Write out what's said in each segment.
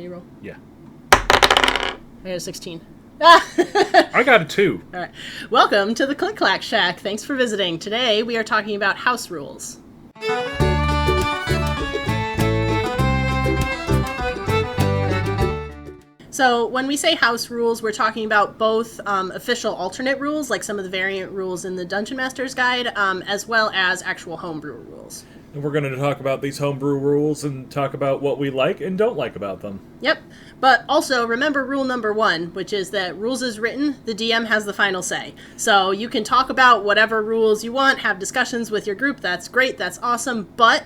you roll? Yeah. I got a 16. I got a 2. All right. Welcome to the Click Clack Shack. Thanks for visiting. Today we are talking about house rules. So when we say house rules, we're talking about both official alternate rules, like some of the variant rules in the Dungeon Master's Guide, as well as actual homebrew rules. And we're going to talk about these homebrew rules and talk about what we like and don't like about them. Yep. But also remember rule number 1, which is that rules is written, the DM has the final say. So you can talk about whatever rules you want, have discussions with your group. That's great. That's awesome. But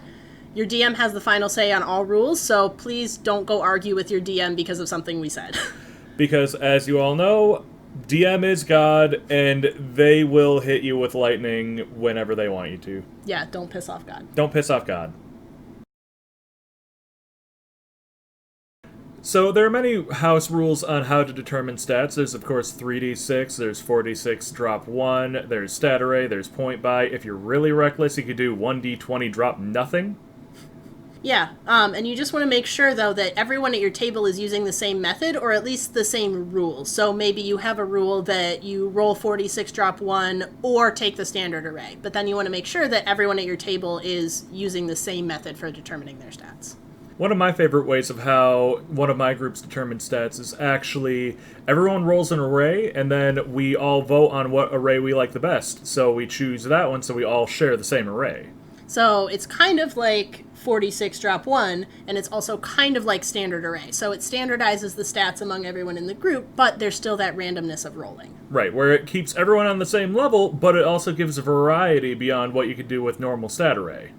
your DM has the final say on all rules, so please don't go argue with your DM because of something we said. Because, as you all know, DM is God, and they will hit you with lightning whenever they want you to. Yeah, don't piss off God. Don't piss off God. So there are many house rules on how to determine stats. There's, of course, 3d6, there's 4d6 drop 1, there's stat array, there's point buy. If you're really reckless, you could do 1d20 drop nothing. Yeah, and you just want to make sure, though, that everyone at your table is using the same method, or at least the same rules. So maybe you have a rule that you roll 46, drop 1, or take the standard array. But then you want to make sure that everyone at your table is using the same method for determining their stats. One of my favorite ways of how one of my groups determines stats is actually everyone rolls an array, and then we all vote on what array we like the best. So we choose that one, so we all share the same array. So it's kind of like 46 drop 1, and it's also kind of like standard array. So it standardizes the stats among everyone in the group, but there's still that randomness of rolling. Right, where it keeps everyone on the same level, but it also gives variety beyond what you could do with normal stat array.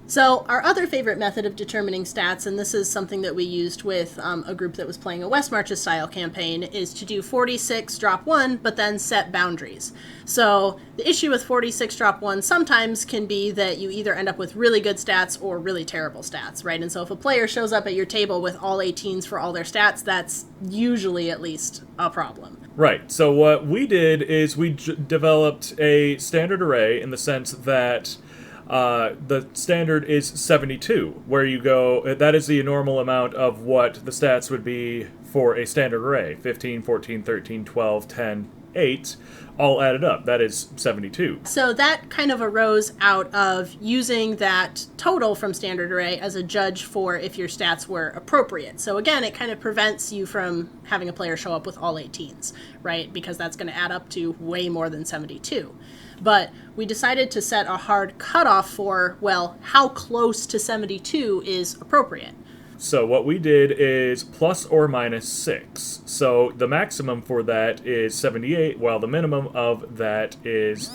So our other favorite method of determining stats, and this is something that we used with a group that was playing a West Marches style campaign, is to do 46 drop 1, but then set boundaries. So the issue with 46 drop 1 sometimes can be that you either end up with really good stats or really terrible stats, right? And so if a player shows up at your table with all 18s for all their stats, that's usually at least a problem. Right, so what we did is we developed a standard array in the sense that the standard is 72, where you go, that is the normal amount of what the stats would be for a standard array. 15, 14, 13, 12, 10, 8, all added up. That is 72. So that kind of arose out of using that total from standard array as a judge for if your stats were appropriate. So again, it kind of prevents you from having a player show up with all 18s, right? Because that's going to add up to way more than 72. But we decided to set a hard cutoff for, well, how close to 72 is appropriate. So what we did is plus or minus 6. So the maximum for that is 78, while the minimum of that is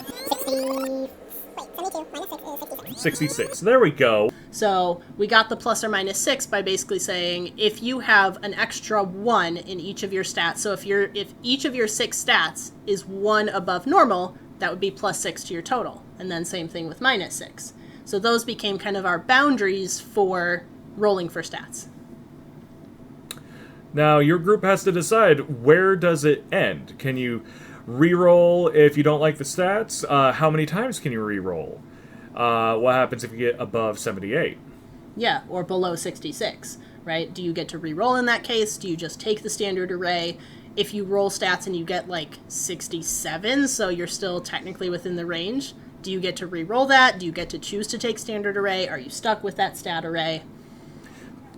66. There we go. So we got the plus or minus 6 by basically saying if you have an extra 1 in each of your stats, so if each of your 6 stats is 1 above normal, that would be plus 6 to your total. And then same thing with minus 6. So those became kind of our boundaries for rolling for stats. Now, your group has to decide, where does it end? Can you re-roll if you don't like the stats? How many times can you re-roll? What happens if you get above 78? Yeah, or below 66, right? Do you get to re-roll in that case? Do you just take the standard array? If you roll stats and you get like 67, so you're still technically within the range, do you get to re-roll that? Do you get to choose to take standard array? Are you stuck with that stat array?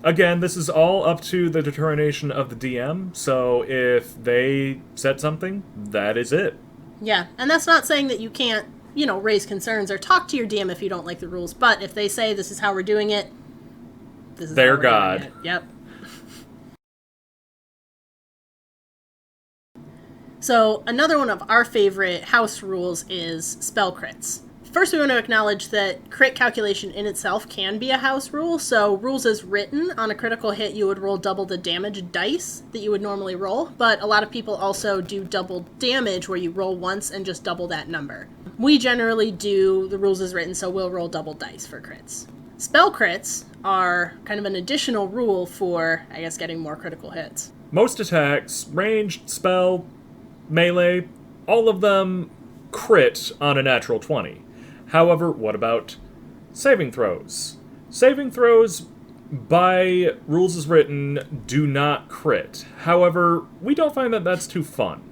Again, this is all up to the determination of the DM, so if they said something, that is it. Yeah, and that's not saying that you can't, raise concerns or talk to your DM if you don't like the rules, but if they say this is how we're doing it, this is their how we're God. doing it. Yep. So another one of our favorite house rules is spell crits. First, we want to acknowledge that crit calculation in itself can be a house rule. So rules as written, on a critical hit, you would roll double the damage dice that you would normally roll. But a lot of people also do double damage where you roll once and just double that number. We generally do the rules as written, so we'll roll double dice for crits. Spell crits are kind of an additional rule for, I guess, getting more critical hits. Most attacks, ranged, spell, melee, all of them crit on a natural 20. However, what about saving throws? Saving throws by rules as written, do not crit. However, we don't find that that's too fun.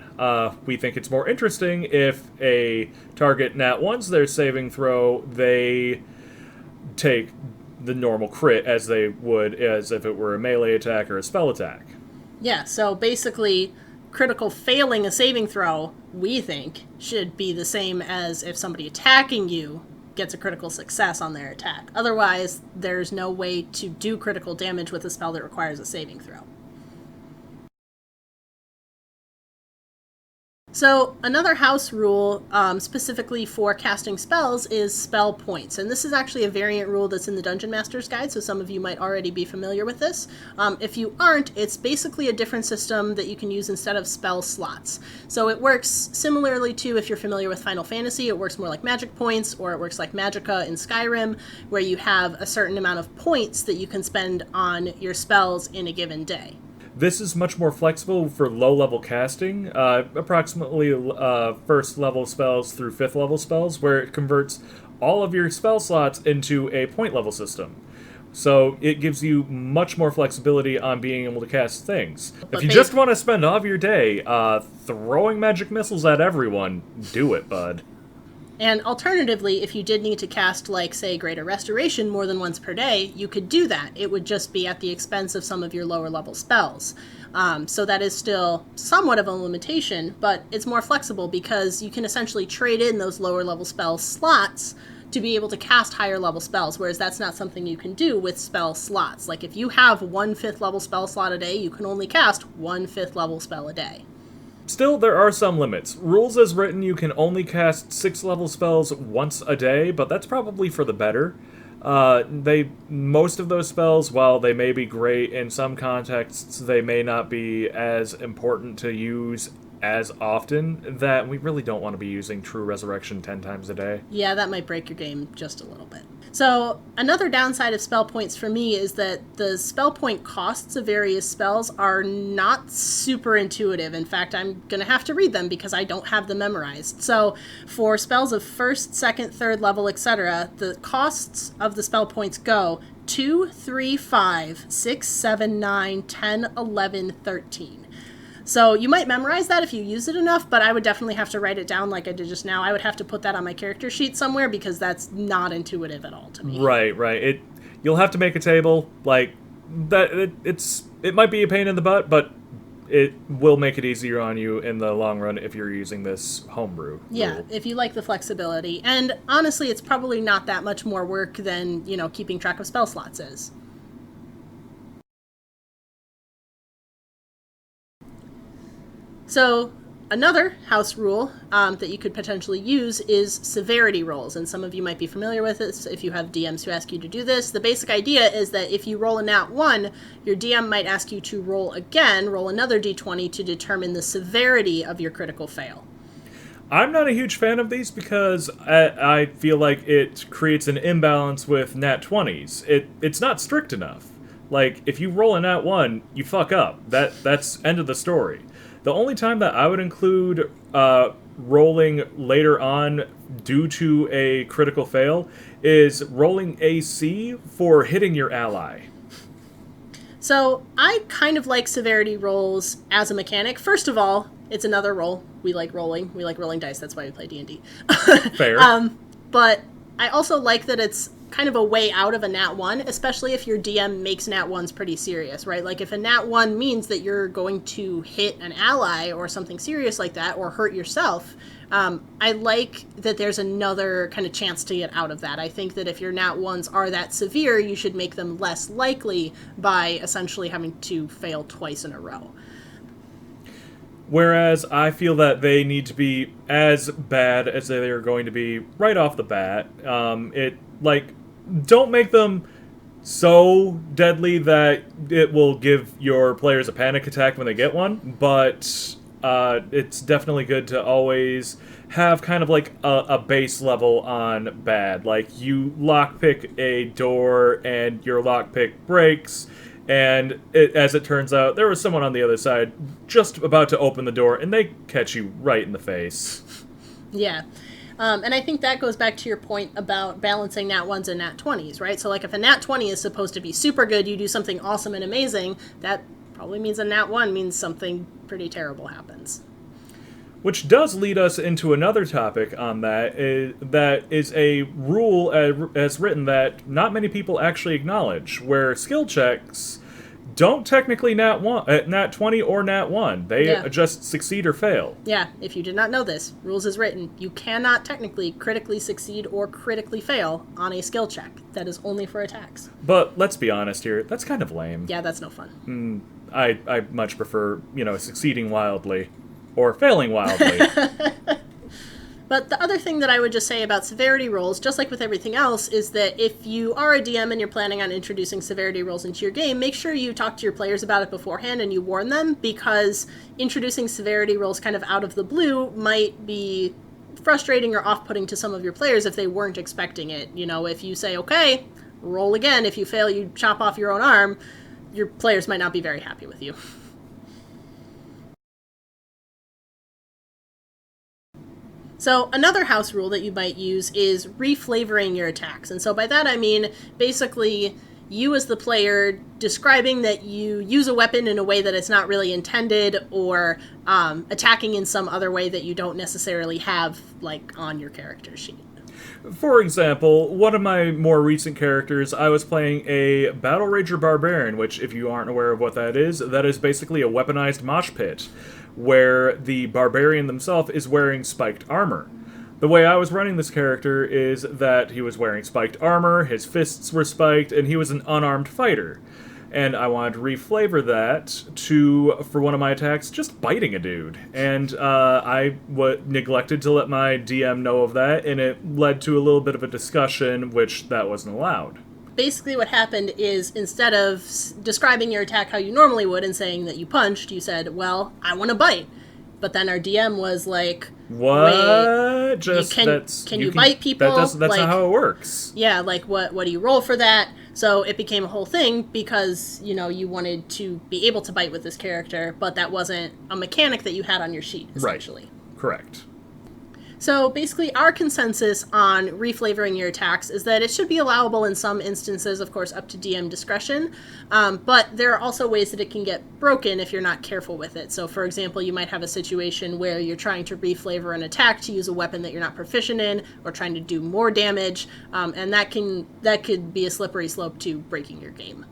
We think it's more interesting if a target nat 1's their saving throw, they take the normal crit as they would as if it were a melee attack or a spell attack. Yeah, so basically, critical failing a saving throw, we think, should be the same as if somebody attacking you gets a critical success on their attack. Otherwise, there's no way to do critical damage with a spell that requires a saving throw. So another house rule specifically for casting spells is spell points. And this is actually a variant rule that's in the Dungeon Master's Guide, so some of you might already be familiar with this. If you aren't, it's basically a different system that you can use instead of spell slots. So it works similarly to, if you're familiar with Final Fantasy, it works more like magic points, or it works like Magicka in Skyrim, where you have a certain amount of points that you can spend on your spells in a given day. This is much more flexible for low-level casting, approximately first-level spells through fifth-level spells, where it converts all of your spell slots into a point-level system. So it gives you much more flexibility on being able to cast things. If you just want to spend all of your day throwing magic missiles at everyone, do it, bud. And alternatively, if you did need to cast, like, say, Greater Restoration more than once per day, you could do that. It would just be at the expense of some of your lower level spells. So that is still somewhat of a limitation, but it's more flexible because you can essentially trade in those lower level spell slots to be able to cast higher level spells, whereas that's not something you can do with spell slots. Like, if you have one 5th level spell slot a day, you can only cast one 5th level spell a day. Still, there are some limits. Rules as written, you can only cast 6th-level spells once a day, but that's probably for the better. Most of those spells, while they may be great in some contexts, they may not be as important to use as often, that we really don't want to be using True Resurrection 10 times a day. Yeah, that might break your game just a little bit. So another downside of spell points for me is that the spell point costs of various spells are not super intuitive. In fact, I'm going to have to read them because I don't have them memorized. So for spells of 1st, 2nd, 3rd level, etc., the costs of the spell points go 2, 3, 5, 6, 7, 9, 10, 11, 13. So you might memorize that if you use it enough, but I would definitely have to write it down like I did just now. I would have to put that on my character sheet somewhere because that's not intuitive at all to me. Right. You'll have to make a table like that. It might be a pain in the butt, but it will make it easier on you in the long run if you're using this homebrew. Yeah, rule. if you like the flexibility. And honestly, it's probably not that much more work than, keeping track of spell slots is. So another house rule that you could potentially use is severity rolls, and some of you might be familiar with this if you have DMs who ask you to do this. The basic idea is that if you roll a nat 1, your DM might ask you to roll another d20 to determine the severity of your critical fail. I'm not a huge fan of these because I feel like it creates an imbalance with nat 20s. It's not strict enough. Like, if you roll a nat 1, you fuck up. That's end of the story. The only time that I would include rolling later on due to a critical fail is rolling AC for hitting your ally. So I kind of like severity rolls as a mechanic. First of all, it's another roll. We like rolling. We like rolling dice. That's why we play D&D. Fair. But I also like that it's kind of a way out of a nat 1, especially if your DM makes nat 1s pretty serious, right? Like, if a nat 1 means that you're going to hit an ally or something serious like that, or hurt yourself, I like that there's another kind of chance to get out of that. I think that if your nat 1s are that severe, you should make them less likely by essentially having to fail twice in a row. Whereas I feel that they need to be as bad as they are going to be right off the bat. Don't make them so deadly that it will give your players a panic attack when they get one, but it's definitely good to always have kind of like a base level on bad. Like, you lockpick a door and your lockpick breaks, and as it turns out, there was someone on the other side just about to open the door, and they catch you right in the face. Yeah. And I think that goes back to your point about balancing nat 1s and nat 20s, right? So, like, if a nat 20 is supposed to be super good, you do something awesome and amazing, that probably means a nat 1 means something pretty terrible happens. Which does lead us into another topic on that is a rule as written that not many people actually acknowledge, where skill checks don't technically nat 20 or nat 1. They just succeed or fail. Yeah, if you did not know this, rules is written. You cannot technically critically succeed or critically fail on a skill check. That is only for attacks. But let's be honest here, that's kind of lame. Yeah, that's no fun. I much prefer, succeeding wildly. Or failing wildly. But the other thing that I would just say about severity rolls, just like with everything else, is that if you are a DM and you're planning on introducing severity rolls into your game, make sure you talk to your players about it beforehand and you warn them, because introducing severity rolls kind of out of the blue might be frustrating or off-putting to some of your players if they weren't expecting it. If you say, okay, roll again, if you fail, you chop off your own arm, your players might not be very happy with you. So another house rule that you might use is reflavoring your attacks. And so by that I mean basically you as the player describing that you use a weapon in a way that it's not really intended, or attacking in some other way that you don't necessarily have like on your character sheet. For example, one of my more recent characters, I was playing a Battle Rager Barbarian, which, if you aren't aware of what that is basically a weaponized mosh pit, where the barbarian themselves is wearing spiked armor. The way I was running this character is that he was wearing spiked armor, his fists were spiked, and he was an unarmed fighter. And I wanted to reflavor that for one of my attacks, just biting a dude. And I neglected to let my DM know of that, and it led to a little bit of a discussion, which that wasn't allowed. Basically what happened is, instead of describing your attack how you normally would and saying that you punched, you said, well, I want to bite. But then our DM was like, what? Can you bite people? That's not how it works. Yeah, like, what do you roll for that? So it became a whole thing because, you wanted to be able to bite with this character, but that wasn't a mechanic that you had on your sheet, essentially. Right. Correct. So basically our consensus on reflavoring your attacks is that it should be allowable in some instances, of course, up to DM discretion, but there are also ways that it can get broken if you're not careful with it. So for example, you might have a situation where you're trying to reflavor an attack to use a weapon that you're not proficient in, or trying to do more damage, and that could be a slippery slope to breaking your game.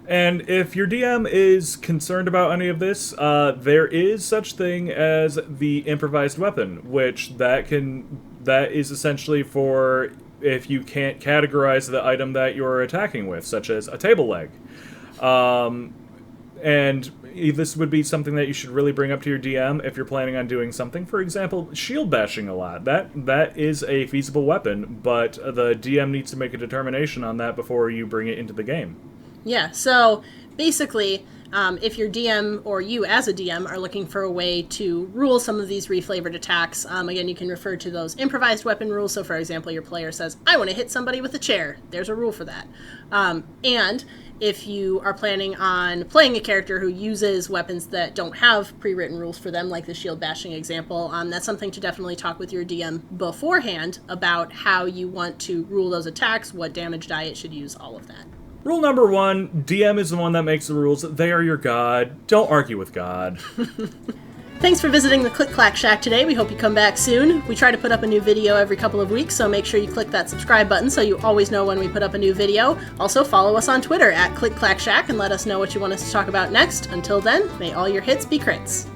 And if your DM is concerned about any of this, there is such thing as the improvised weapon, which that is essentially for if you can't categorize the item that you're attacking with, such as a table leg. And this would be something that you should really bring up to your DM if you're planning on doing something. For example, shield bashing a lot. That is a feasible weapon, but the DM needs to make a determination on that before you bring it into the game. Yeah, so basically, if your DM or you as a DM are looking for a way to rule some of these reflavored attacks, again, you can refer to those improvised weapon rules. So for example, your player says, I want to hit somebody with a chair. There's a rule for that. And if you are planning on playing a character who uses weapons that don't have pre-written rules for them, like the shield bashing example, that's something to definitely talk with your DM beforehand about how you want to rule those attacks, what damage die it should use, all of that. Rule number 1, DM is the one that makes the rules. They are your god. Don't argue with God. Thanks for visiting the Click Clack Shack today. We hope you come back soon. We try to put up a new video every couple of weeks, so make sure you click that subscribe button so you always know when we put up a new video. Also, follow us on Twitter at Click Clack Shack and let us know what you want us to talk about next. Until then, may all your hits be crits.